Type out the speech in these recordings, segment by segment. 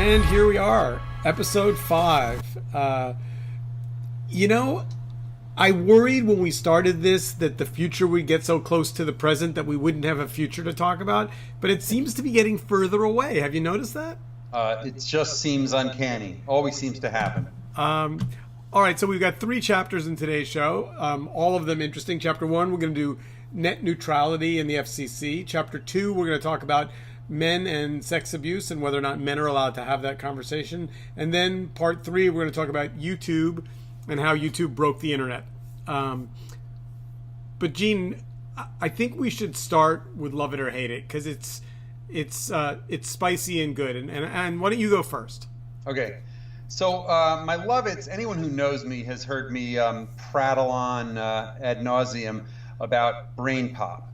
And here we are, episode 5. I worried when we started this that the future would get so close to the present that we wouldn't have a future to talk about, but it seems to be getting further away. Have you noticed that? It just seems uncanny. Always seems to happen. All right, so we've got 3 chapters in today's show, all of them interesting. Chapter 1, we're going to do net neutrality in the FCC. Chapter 2, we're going to talk about men and sex abuse and whether or not men are allowed to have that conversation. And then part 3, we're going to talk about YouTube and how YouTube broke the internet. But Gene, I think we should start with Love It or Hate It, because it's spicy and good. And why don't you go first? Okay. So my Love It's, anyone who knows me has heard me prattle on ad nauseum about brain pop.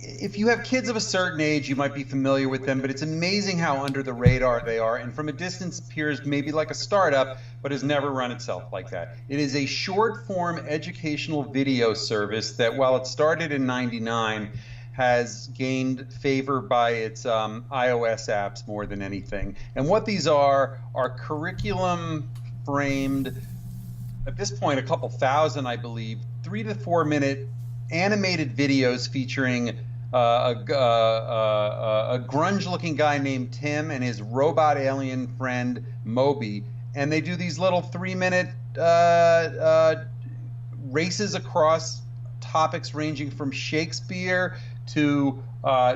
If you have kids of a certain age, you might be familiar with them, but it's amazing how under the radar they are, and from a distance appears maybe like a startup, but has never run itself like that. It is a short-form educational video service that, while it started in '99, has gained favor by its iOS apps more than anything. And what these are curriculum-framed, at this point a couple thousand, I believe, 3 to 4 minute animated videos featuring a grunge-looking guy named Tim and his robot alien friend Moby, and they do these little 3-minute races across topics ranging from Shakespeare to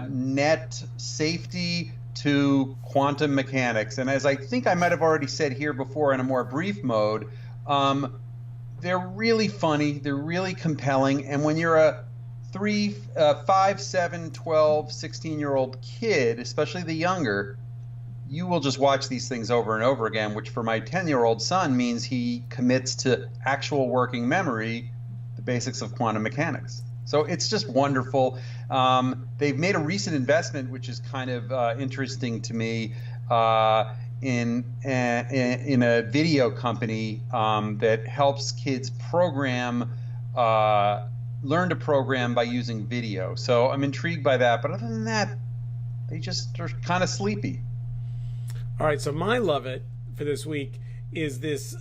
net safety to quantum mechanics. And as I think I might have already said here before in a more brief mode, they're really funny, they're really compelling, and when you're a 5, 7, 12, 16-year-old kid, especially the younger, you will just watch these things over and over again, which for my 10-year-old son means he commits to actual working memory the basics of quantum mechanics. So it's just wonderful. They've made a recent investment, which is kind of interesting to me, in a video company that helps kids learn to program by using video. So I'm intrigued by that. But other than that, they just are kind of sleepy. All right, so my Love It for this week is this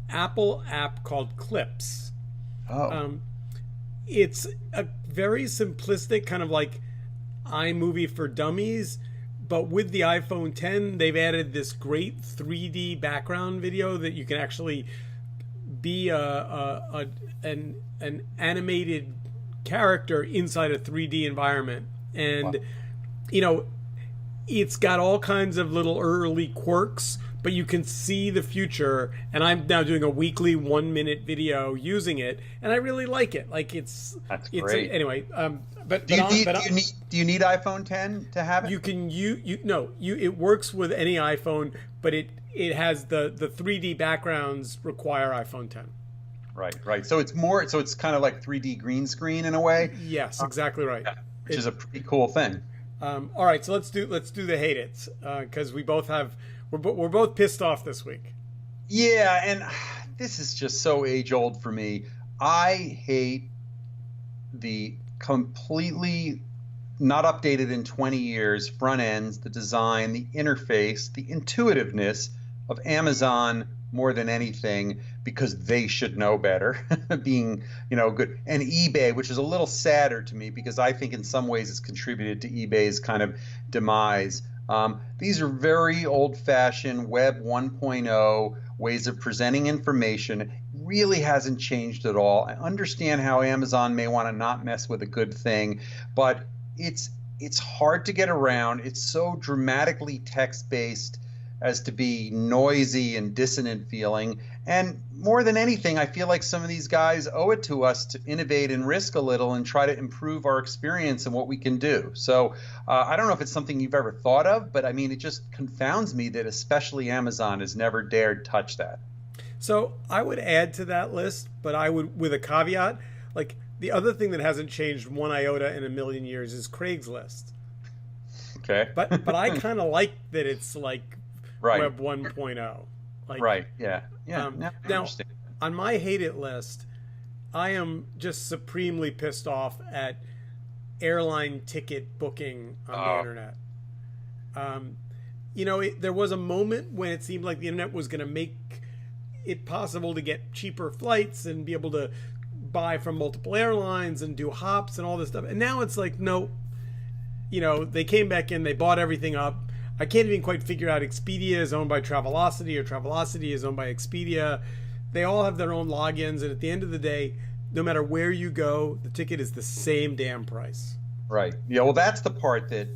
Apple app called Clips. Oh. It's a very simplistic kind of like iMovie for dummies, but with the iPhone 10, they've added this great 3D background video that you can actually be an animated character inside a 3D environment. And, wow. It's got all kinds of little early quirks, but you can see the future. And I'm now doing a weekly 1-minute video using it, and I really like it. Like it's great. Anyway, but do you need iPhone 10 to have it? You can it works with any iPhone, but it has the 3D backgrounds require iPhone 10. Right. So it's kind of like 3D green screen in a way. Yes, exactly right. Yeah, which is a pretty cool thing. All right, so let's do the hate it's, because we're both pissed off this week. Yeah, and this is just so age old for me. I hate the completely not updated in 20 years front ends, the design, the interface, the intuitiveness of Amazon more than anything, because they should know better, being good. And eBay, which is a little sadder to me because I think in some ways it's contributed to eBay's kind of demise. These are very old-fashioned Web 1.0 ways of presenting information. It really hasn't changed at all. I understand how Amazon may want to not mess with a good thing, but it's hard to get around. It's so dramatically text-based as to be noisy and dissonant feeling. And more than anything, I feel like some of these guys owe it to us to innovate and risk a little and try to improve our experience and what we can do. So I don't know if it's something you've ever thought of, but I mean, it just confounds me that especially Amazon has never dared touch that. So I would add to that list, but I would, with a caveat, like the other thing that hasn't changed one iota in a million years is Craigslist. Okay. But I kind of like that it's like right. Web 1.0. Like, right. Yeah. Now, on my hate it list, I am just supremely pissed off at airline ticket booking on the internet. there was a moment when it seemed like the internet was going to make it possible to get cheaper flights and be able to buy from multiple airlines and do hops and all this stuff. And now it's like, no, they came back in, they bought everything up. I can't even quite figure out Expedia is owned by Travelocity or Travelocity is owned by Expedia. They all have their own logins. And at the end of the day, no matter where you go, the ticket is the same damn price. Right. Yeah. Well, that's the part that,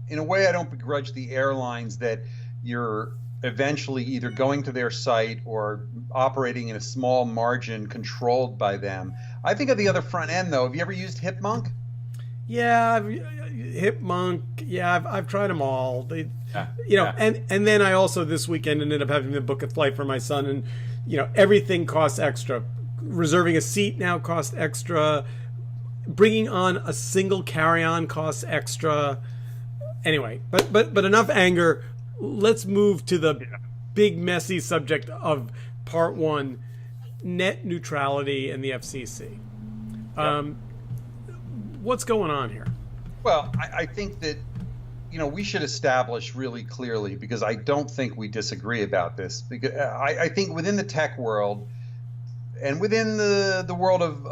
in a way, I don't begrudge the airlines that you're eventually either going to their site or operating in a small margin controlled by them. I think of the other front end, though. Have you ever used HipMonk? Yeah, HipMonk. Yeah, I've tried them all. Yeah. And then I also this weekend ended up having to book a flight for my son, and everything costs extra. Reserving a seat now costs extra. Bringing on a single carry-on costs extra. Anyway, but enough anger. Let's move to the big messy subject of part one: net neutrality and the FCC. What's going on here? Well, I think that we should establish really clearly, because I don't think we disagree about this. Because I think within the tech world and within the world of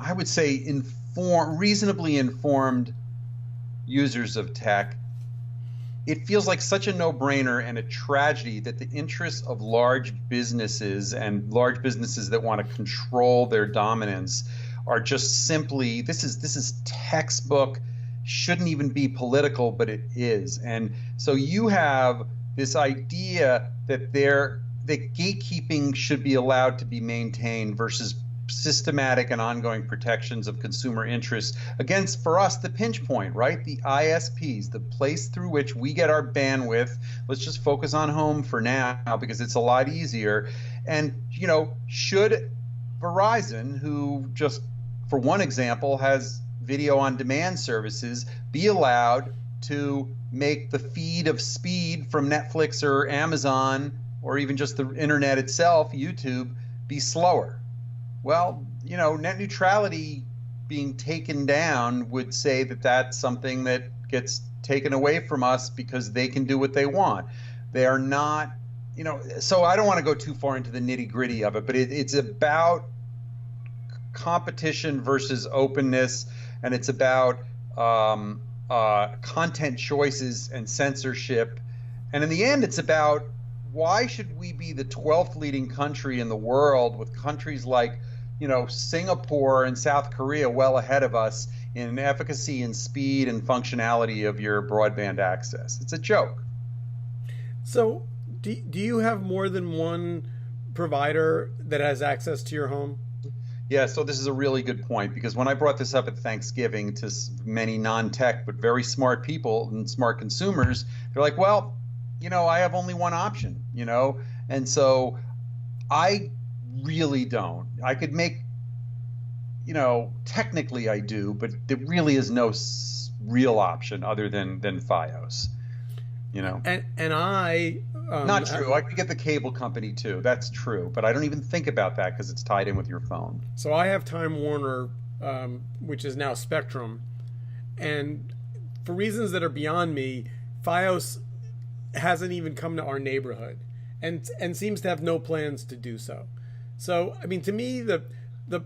I would say reasonably informed users of tech, it feels like such a no-brainer and a tragedy that the interests of large businesses and large businesses that want to control their dominance are just simply, this is textbook, shouldn't even be political, but it is. And so you have this idea that gatekeeping should be allowed to be maintained versus systematic and ongoing protections of consumer interests against, for us, the pinch point, right? The ISPs, the place through which we get our bandwidth. Let's just focus on home for now because it's a lot easier. And, should Verizon, who just, for one example, has video on demand services, be allowed to make the feed of speed from Netflix or Amazon or even just the internet itself, YouTube, be slower? Well, net neutrality being taken down would say that that's something that gets taken away from us because they can do what they want. They are not, so I don't want to go too far into the nitty gritty of it, but it's about competition versus openness, and it's about content choices and censorship. And in the end, it's about, why should we be the 12th leading country in the world with countries like Singapore and South Korea well ahead of us in efficacy and speed and functionality of your broadband access? It's a joke. So do you have more than one provider that has access to your home? Yeah, so this is a really good point, because when I brought this up at Thanksgiving to many non-tech but very smart people and smart consumers, they're like, well, I have only one option, and so I really don't. I could make, technically I do, but there really is no real option other than Fios, And I not true. I could get the cable company too. That's true, but I don't even think about that because it's tied in with your phone. So I have Time Warner, which is now Spectrum, and for reasons that are beyond me, Fios hasn't even come to our neighborhood, and seems to have no plans to do so. So I mean, to me, the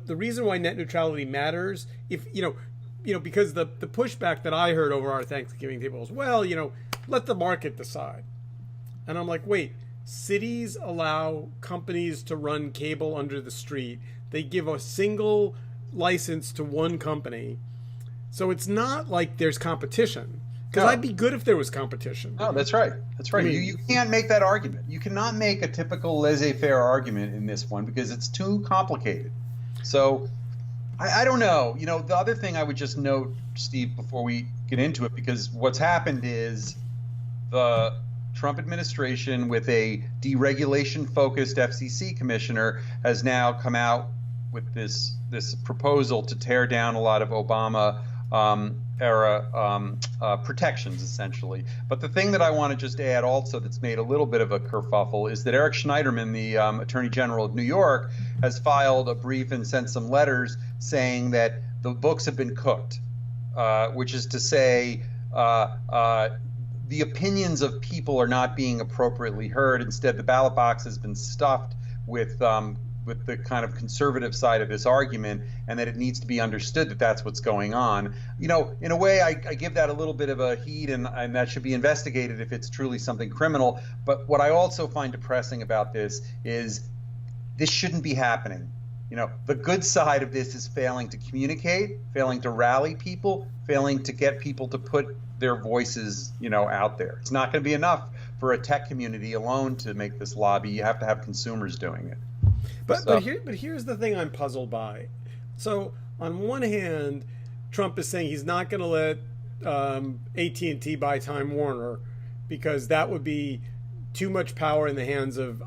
reason why net neutrality matters, if because the pushback that I heard over our Thanksgiving table was, well, let the market decide. And I'm like, wait, cities allow companies to run cable under the street. They give a single license to one company. So it's not like there's competition. Because I'd be good if there was competition. No, that's right. That's right. I mean, you can't make that argument. You cannot make a typical laissez-faire argument in this one because it's too complicated. So I don't know. The other thing I would just note, Steve, before we get into it, because what's happened is the Trump administration, with a deregulation-focused FCC commissioner, has now come out with this proposal to tear down a lot of Obama era protections, essentially. But the thing that I want to just add also that's made a little bit of a kerfuffle is that Eric Schneiderman, the Attorney General of New York, has filed a brief and sent some letters saying that the books have been cooked, which is to say the opinions of people are not being appropriately heard. Instead, the ballot box has been stuffed with the kind of conservative side of this argument, and that it needs to be understood that that's what's going on. In a way, I give that a little bit of a heed, and that should be investigated if it's truly something criminal. But what I also find depressing about this is this shouldn't be happening. The good side of this is failing to communicate, failing to rally people, failing to get people to put their voices, out there. It's not going to be enough for a tech community alone to make this lobby. You have to have consumers doing it. But here's the thing I'm puzzled by. So on one hand, Trump is saying he's not going to let AT&T buy Time Warner because that would be too much power in the hands of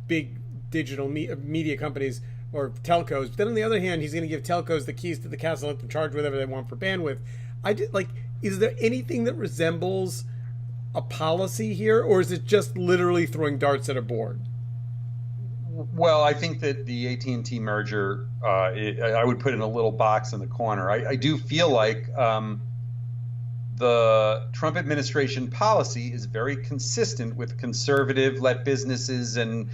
big digital media companies or telcos. But then on the other hand, he's going to give telcos the keys to the castle, let them charge whatever they want for bandwidth. Is there anything that resembles a policy here, or is it just literally throwing darts at a board? Well, I think that the AT&T merger, I would put in a little box in the corner. I do feel like the Trump administration policy is very consistent with conservative, let businesses and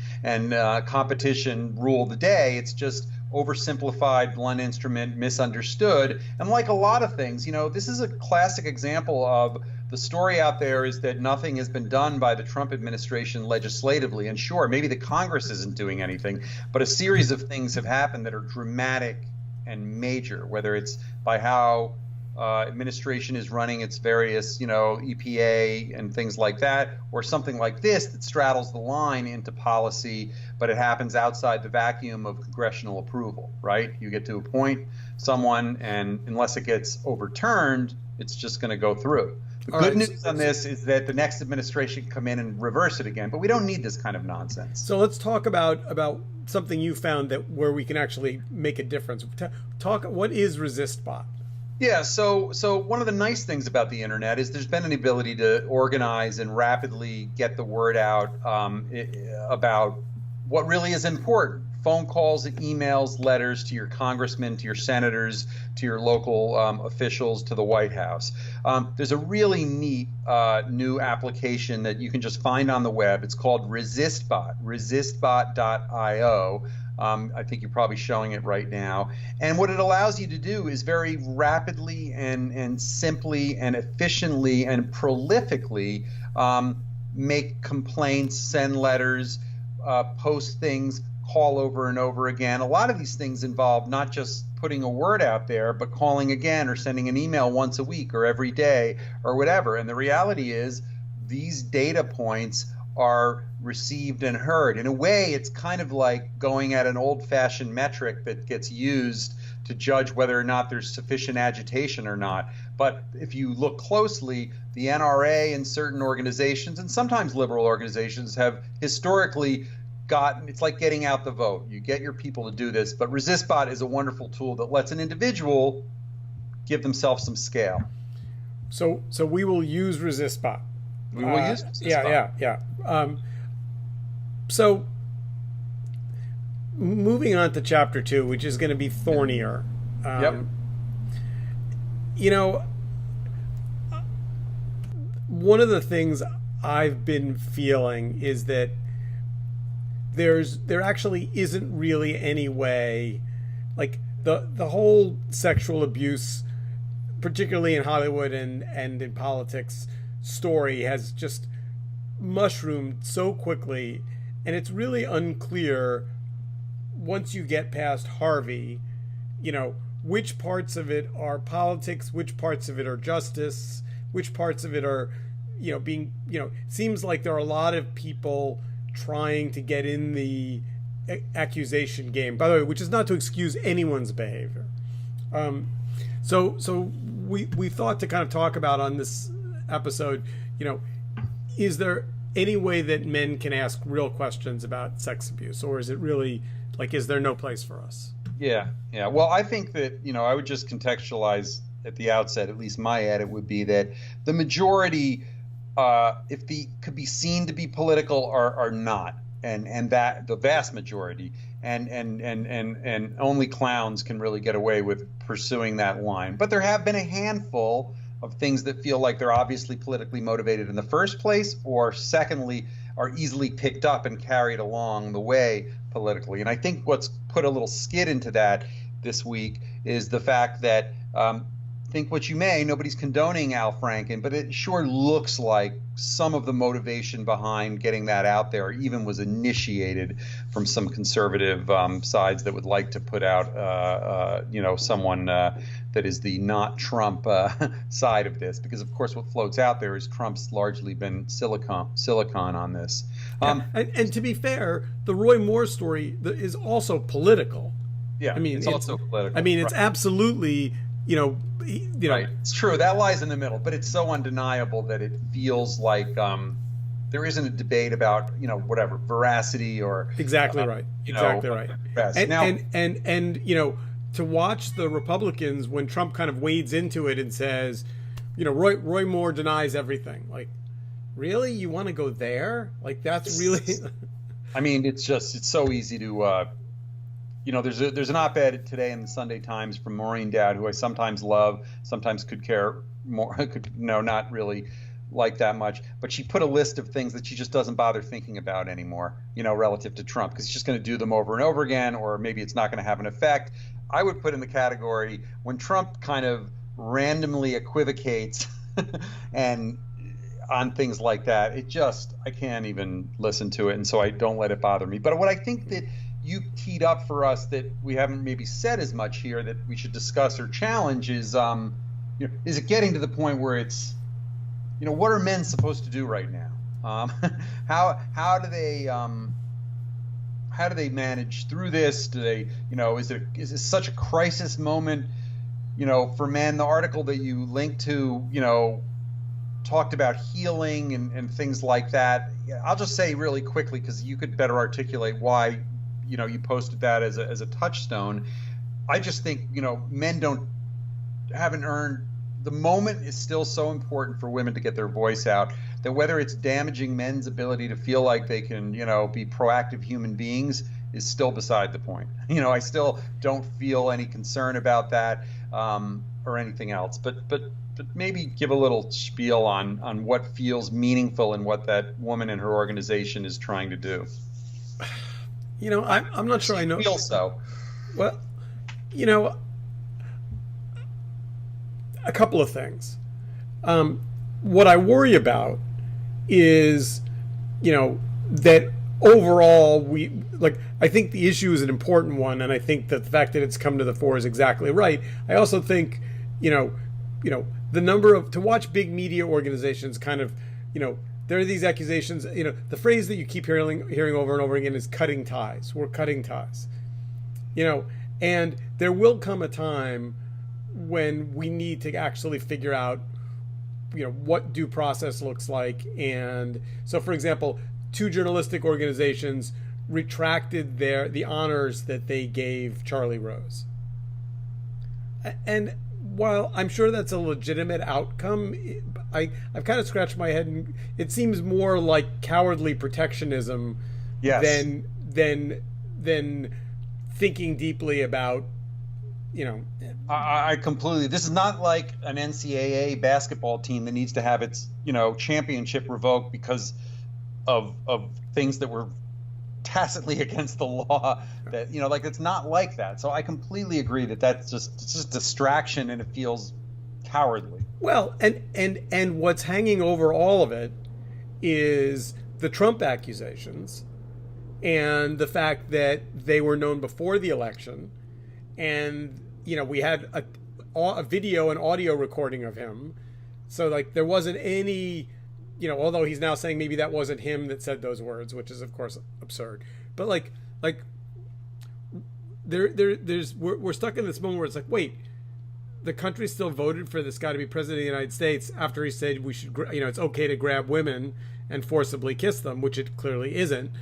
competition rule the day. It's just oversimplified, blunt instrument, misunderstood. And like a lot of things, this is a classic example of the story out there is that nothing has been done by the Trump administration legislatively. And sure, maybe the Congress isn't doing anything, but a series of things have happened that are dramatic and major, whether it's by how administration is running its various, EPA and things like that, or something like this that straddles the line into policy, but it happens outside the vacuum of congressional approval, right? You get to appoint someone, and unless it gets overturned, it's just going to go through. The good news on this is that the next administration can come in and reverse it again, but we don't need this kind of nonsense. So let's talk about something you found where we can actually make a difference. What is ResistBot? Yeah, so one of the nice things about the internet is there's been an ability to organize and rapidly get the word out about what really is important. Phone calls, emails, letters to your congressmen, to your senators, to your local officials, to the White House. There's a really neat new application that you can just find on the web. It's called ResistBot, resistbot.io. I think you're probably showing it right now. And what it allows you to do is very rapidly and simply and efficiently and prolifically make complaints, send letters, post things, call over and over again. A lot of these things involve not just putting a word out there, but calling again or sending an email once a week or every day or whatever. And the reality is these data points are received and heard. In a way, it's kind of like going at an old-fashioned metric that gets used to judge whether or not there's sufficient agitation or not. But if you look closely, the NRA and certain organizations, and sometimes liberal organizations, have historically it's like getting out the vote. You get your people to do this, but ResistBot is a wonderful tool that lets an individual give themselves some scale. So we will use ResistBot. We will use ResistBot. Yeah. So moving on to chapter 2, which is going to be thornier. Yep. One of the things I've been feeling is that there actually isn't really any way, like the whole sexual abuse, particularly in Hollywood and in politics, story has just mushroomed so quickly, and it's really unclear once you get past Harvey, which parts of it are politics, which parts of it are justice, which parts of it are, seems like there are a lot of people trying to get in the accusation game, by the way, which is not to excuse anyone's behavior. So we thought to kind of talk about on this episode, is there any way that men can ask real questions about sex abuse, or is it really is there no place for us? Yeah. Well, I think that, I would just contextualize at the outset, at least my edit would be that the majority, if they could be seen to be political, are not, and that the vast majority, and only clowns can really get away with pursuing that line. But there have been a handful of things that feel like they're obviously politically motivated in the first place, or secondly, are easily picked up and carried along the way politically. And I think what's put a little skid into that this week is the fact that, think what you may, nobody's condoning Al Franken, but it sure looks like some of the motivation behind getting that out there even was initiated from some conservative sides that would like to put out, someone that is the not Trump side of this, because of course what floats out there is Trump's largely been silicon on this. And to be fair, the Roy Moore story is also political. Yeah, I mean, it's also political. I mean, it's absolutely, right. It's true. That lies in the middle, but it's so undeniable that it feels like there isn't a debate about, whatever, veracity or exactly right. Exactly right. And to watch the Republicans when Trump kind of wades into it and says, Roy Moore denies everything. Like, really? You want to go there? Like, that's really. I mean, it's so easy to. There's an op-ed today in the Sunday Times from Maureen Dowd, who I sometimes love, sometimes could care more, not really like that much. But she put a list of things that she just doesn't bother thinking about anymore, relative to Trump, because he's just going to do them over and over again, or maybe it's not going to have an effect. I would put in the category when Trump kind of randomly equivocates and on things like that, I can't even listen to it, and so I don't let it bother me. But what I think that you teed up for us that we haven't maybe said as much here that we should discuss or challenge is it getting to the point where it's, what are men supposed to do right now? How do they manage through this? Do they, is this such a crisis moment, for men? The article that you linked to, talked about healing and things like that. I'll just say really quickly, because you could better articulate why you posted that as a touchstone. I just think men haven't earned. The moment is still so important for women to get their voice out, that whether it's damaging men's ability to feel like they can be proactive human beings is still beside the point. I still don't feel any concern about that or anything else. But maybe give a little spiel on what feels meaningful and what that woman and her organization is trying to do. I'm not sure I know. Feel so. Well, a couple of things. What I worry about is, that overall I think the issue is an important one, and I think that the fact that it's come to the fore is exactly right. I also think, the number of, to watch big media organizations kind of, there are these accusations, the phrase that you keep hearing over and over again is cutting ties. We're cutting ties. And there will come a time when we need to actually figure out, what due process looks like. And so, for example, 2 journalistic organizations retracted the honors that they gave Charley Rose. And while I'm sure that's a legitimate outcome, I've kind of scratched my head, and it seems more like cowardly protectionism than thinking deeply about, I completely. This is not like an NCAA basketball team that needs to have its championship revoked because of things that were tacitly against the law. That it's not like that. So I completely agree that it's just distraction, and it feels cowardly. Well, and what's hanging over all of it is the Trump accusations and the fact that they were known before the election, and we had a video and audio recording of him, so there wasn't any, although he's now saying maybe that wasn't him that said those words, which is of course absurd, but we're stuck in this moment where it's like, wait, the country still voted for this guy to be president of the United States after he said we should, it's okay to grab women and forcibly kiss them, which it clearly isn't.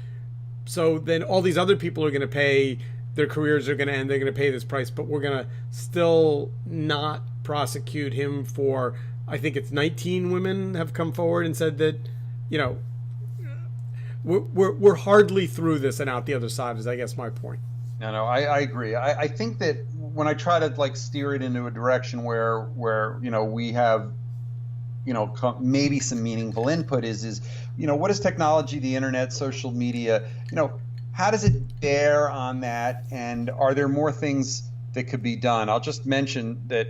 So then all these other people are going to pay, their careers are going to end, they're going to pay this price, but we're going to still not prosecute him for, I think it's 19 women have come forward and said that, we're hardly through this and out the other side, is I guess my point. No, I agree. I think that when I try to steer it into a direction where we have maybe some meaningful input is what is technology, the internet, social media, how does it bear on that, and are there more things that could be done? I'll just mention that,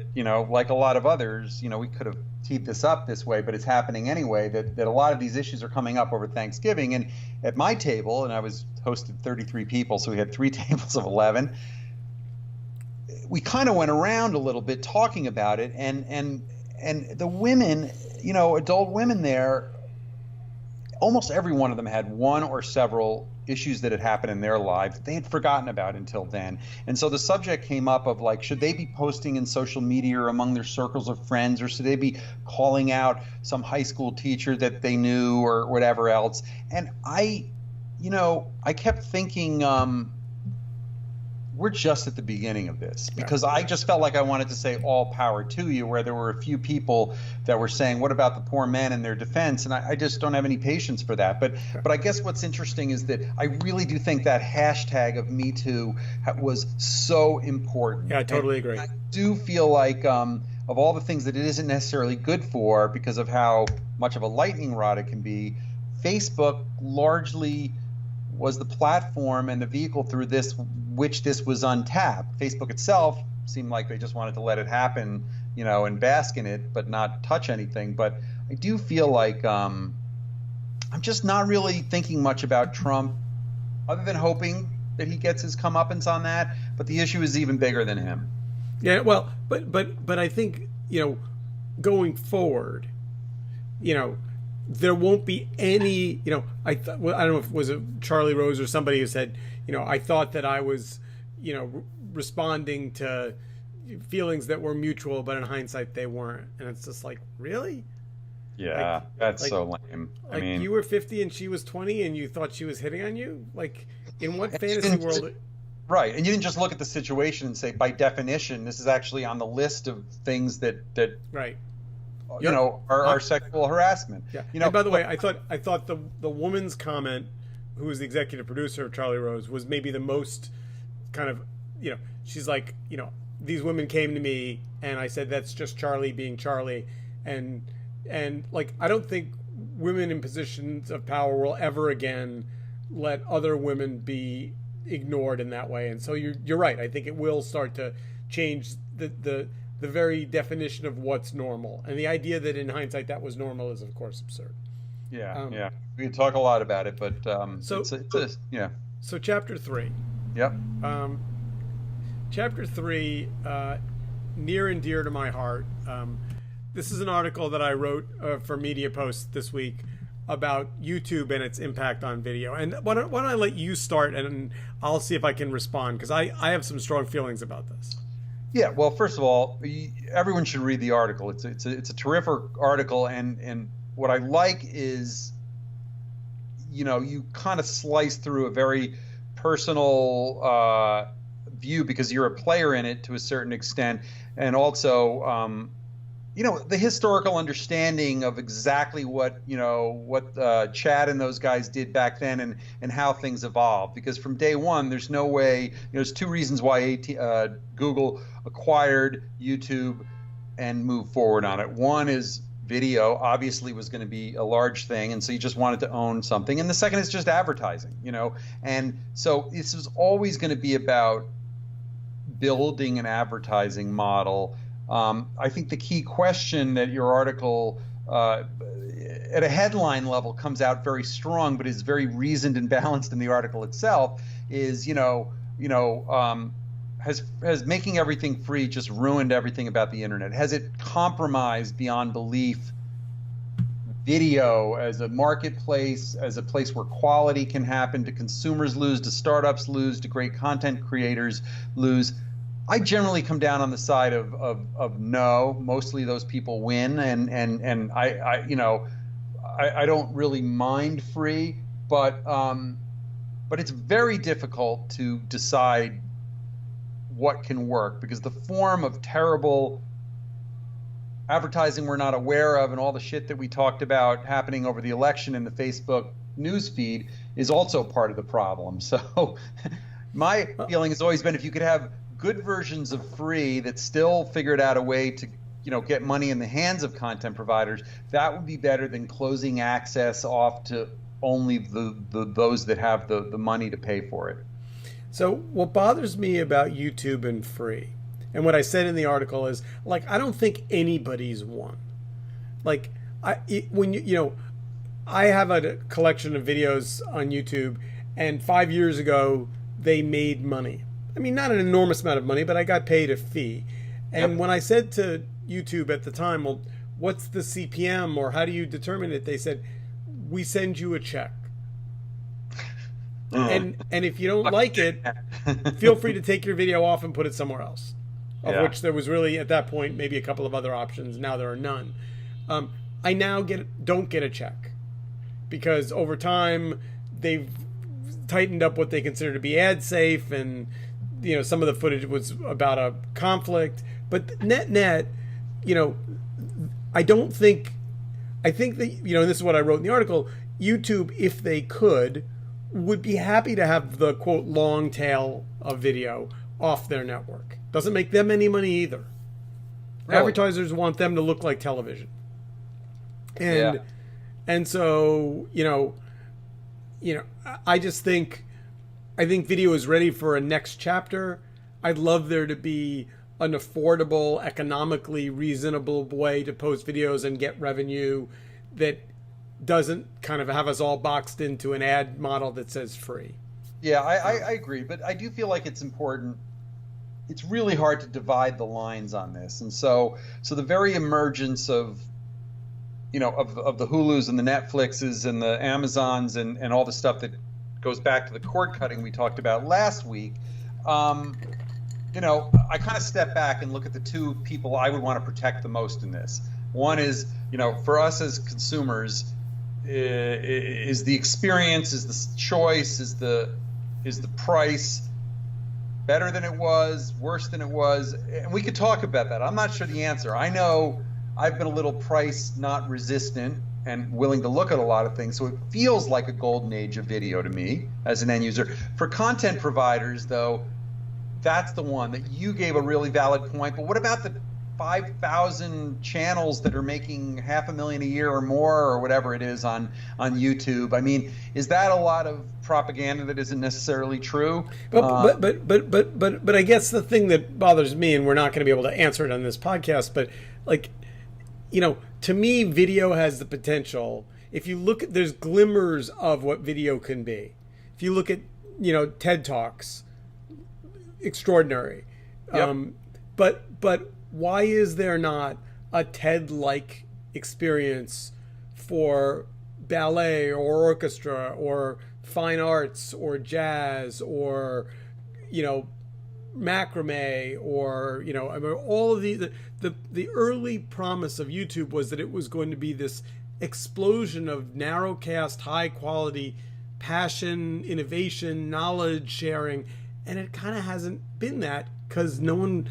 like a lot of others, we could have teed this up this way, but it's happening anyway, that a lot of these issues are coming up over Thanksgiving. And at my table, and I was hosted 33 people, so we had 3 tables of 11, we kind of went around a little bit talking about it, and the women, adult women there, almost every one of them had one or several issues that had happened in their lives that they had forgotten about until then. And so the subject came up of like, should they be posting in social media or among their circles of friends, or should they be calling out some high school teacher that they knew or whatever else? And I kept thinking, we're just at the beginning of this, because I just felt like I wanted to say all power to you, where there were a few people that were saying, what about the poor men in their defense? And I just don't have any patience for that. But I guess what's interesting is that I really do think that hashtag of Me Too was so important. Yeah, I totally agree. I do feel like of all the things that it isn't necessarily good for because of how much of a lightning rod it can be, Facebook largely was the platform and the vehicle through which this was untapped. Facebook itself seemed like they just wanted to let it happen, and bask in it, but not touch anything. But I do feel like I'm just not really thinking much about Trump, other than hoping that he gets his comeuppance on that. But the issue is even bigger than him. Yeah, well, but I think, going forward, there won't be any, I don't know if it was Charlie Rose or somebody who said, I thought that I was, responding to feelings that were mutual, but in hindsight they weren't. And it's just like, really? Yeah, that's so lame. I mean, you were 50 and she was 20 and you thought she was hitting on you? Like, in what fantasy world? Right, and you didn't just look at the situation and say, by definition, this is actually on the list of things that right. Are sexual harassment. Yeah. And by the way, I thought the woman's comment, who was the executive producer of Charlie Rose, was maybe the most kind of, she's like, these women came to me and I said, that's just Charlie being Charlie. And like, I don't think women in positions of power will ever again let other women be ignored in that way. And so you're right. I think it will start to change the very definition of what's normal, and the idea that in hindsight that was normal is of course absurd. Yeah, we can talk a lot about it, but So chapter 3. Yep. Chapter 3, near and dear to my heart. This is an article that I wrote for Media Post this week about YouTube and its impact on video. And why don't I let you start, and I'll see if I can respond, because I have some strong feelings about this. Yeah, well, first of all, everyone should read the article. It's a terrific article, and what I like is, you kind of slice through a very personal view, because you're a player in it to a certain extent, and also, the historical understanding of exactly what Chad and those guys did back then, and how things evolved. Because from day one, there's no way. There's 2 reasons why Google acquired YouTube and moved forward on it. One is video obviously was going to be a large thing, and so you just wanted to own something. And the second is just advertising, And so this was always going to be about building an advertising model. I think the key question that your article, at a headline level, comes out very strong, but is very reasoned and balanced in the article itself, is has making everything free just ruined everything about the internet? Has it compromised beyond belief video as a marketplace, as a place where quality can happen? Do consumers lose? Do startups lose? Do great content creators lose? I generally come down on the side of no. Mostly those people win, and I don't really mind free, but it's very difficult to decide what can work, because the form of terrible advertising we're not aware of, and all the shit that we talked about happening over the election in the Facebook newsfeed, is also part of the problem. So my feeling has always been, if you could have good versions of free that still figured out a way to get money in the hands of content providers, that would be better than closing access off to only those that have the money to pay for it. So what bothers me about YouTube and free, and what I said in the article is, like, I don't think anybody's won. Like, I have a collection of videos on YouTube, and 5 years ago they made money. I mean, not an enormous amount of money, but I got paid a fee. And when I said to YouTube at the time, well, what's the CPM, or how do you determine it? They said, we send you a check. And if you don't like it, feel free to take your video off and put it somewhere else. Of which there was really, at that point, maybe a couple of other options. Now there are none. I now don't get a check, because over time they've tightened up what they consider to be ad safe, and some of the footage was about a conflict. But net, I think that, and this is what I wrote in the article, YouTube, if they could, would be happy to have the, quote, long tail of video off their network. Doesn't make them any money either. Really? Advertisers want them to look like television. And so, I think video is ready for a next chapter. I'd love there to be an affordable, economically reasonable way to post videos and get revenue that doesn't kind of have us all boxed into an ad model that says free. Yeah, I agree, but I do feel like it's important. It's really hard to divide the lines on this, and so the very emergence of of the Hulus and the Netflixes and the Amazons and all the stuff that goes back to the cord cutting we talked about last week. I kind of step back and look at the two people I would want to protect the most in this. One is, for us as consumers, is the experience, is the choice, is the price better than it was, worse than it was? And we could talk about that. I'm not sure the answer. I know I've been a little price not resistant and willing to look at a lot of things, so it feels like a golden age of video to me as an end user. For content providers, though, that's the one that you gave a really valid point. But what about the 5,000 channels that are making $500,000 a year or more, or whatever it is on YouTube? I mean, is that a lot of propaganda that isn't necessarily true? But I guess the thing that bothers me, and we're not going to be able to answer it on this podcast, but to me, video has the potential. If you look at, there's glimmers of what video can be. If you look at, TED Talks, extraordinary. Yep. But why is there not a TED-like experience for ballet or orchestra or fine arts or jazz or, macrame or, all of the early promise of YouTube was that it was going to be this explosion of narrowcast, high quality, passion, innovation, knowledge sharing. And it kind of hasn't been that, because no one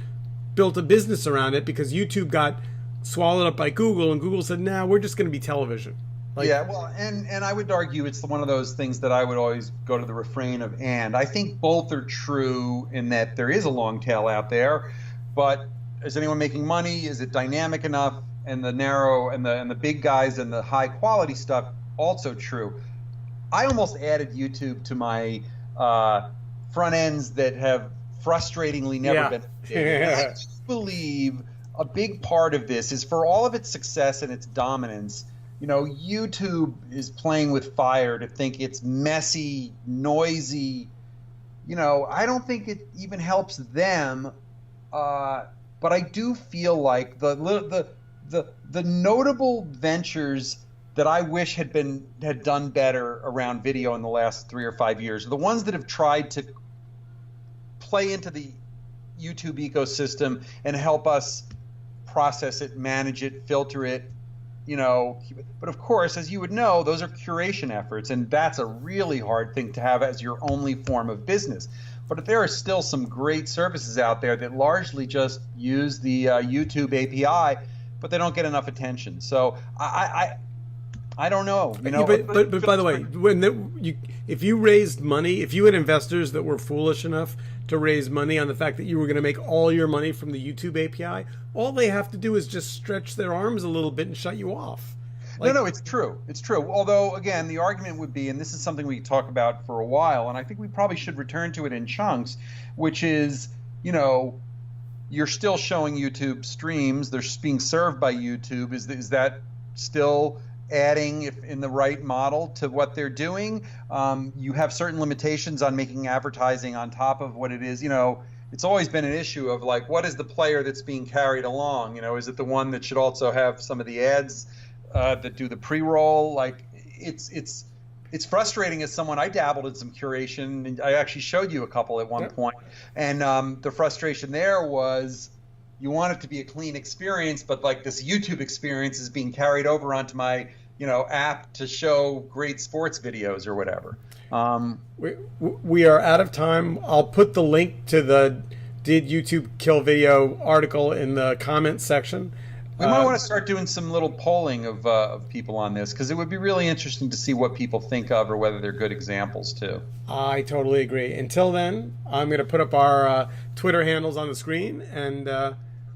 built a business around it, because YouTube got swallowed up by Google, and Google said, "Nah, we're just going to be television." And I would argue it's one of those things that I would always go to the refrain of, and I think both are true in that there is a long tail out there, but is anyone making money? Is it dynamic enough? And the narrow and the big guys and the high quality stuff also true. I almost added YouTube to my front ends that have frustratingly never been updated. I just believe a big part of this is, for all of its success and its dominance, YouTube is playing with fire to think it's messy, noisy. I don't think it even helps them. But I do feel like the notable ventures that I wish had done better around video in the last 3 or 5 years, the ones that have tried to play into the YouTube ecosystem and help us process it, manage it, filter it, But of course, as you would know, those are curation efforts, and that's a really hard thing to have as your only form of business. But there are still some great services out there that largely just use the YouTube API, but they don't get enough attention. So I don't know. But by the way, if you raised money, if you had investors that were foolish enough to raise money on the fact that you were going to make all your money from the YouTube API, all they have to do is just stretch their arms a little bit and shut you off. No, it's true. It's true. Although, again, the argument would be, and this is something we talk about for a while, and I think we probably should return to it in chunks, which is, you're still showing YouTube streams. They're being served by YouTube. Is that still adding, if in the right model, to what they're doing? You have certain limitations on making advertising on top of what it is. It's always been an issue of like, what is the player that's being carried along? Is it the one that should also have some of the ads that do the pre-roll? Like, it's frustrating as someone. I dabbled in some curation, and I actually showed you a couple at one point. And the frustration there was, you want it to be a clean experience, but like this YouTube experience is being carried over onto my app to show great sports videos or whatever. We are out of time. I'll put the link to the Did YouTube Kill Video article in the comments section. We might want to start doing some little polling of people on this, because it would be really interesting to see what people think of, or whether they're good examples too. I totally agree. Until then, I'm going to put up our Twitter handles on the screen, and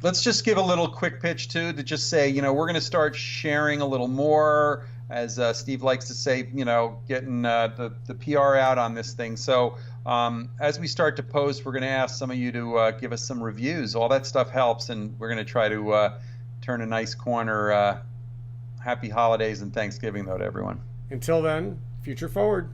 let's just give a little quick pitch too, to just say, we're going to start sharing a little more, as Steve likes to say, getting the PR out on this thing. So as we start to post, we're going to ask some of you to give us some reviews. All that stuff helps, and we're going to try to turn a nice corner. Happy holidays and Thanksgiving, though, to everyone. Until then, future forward.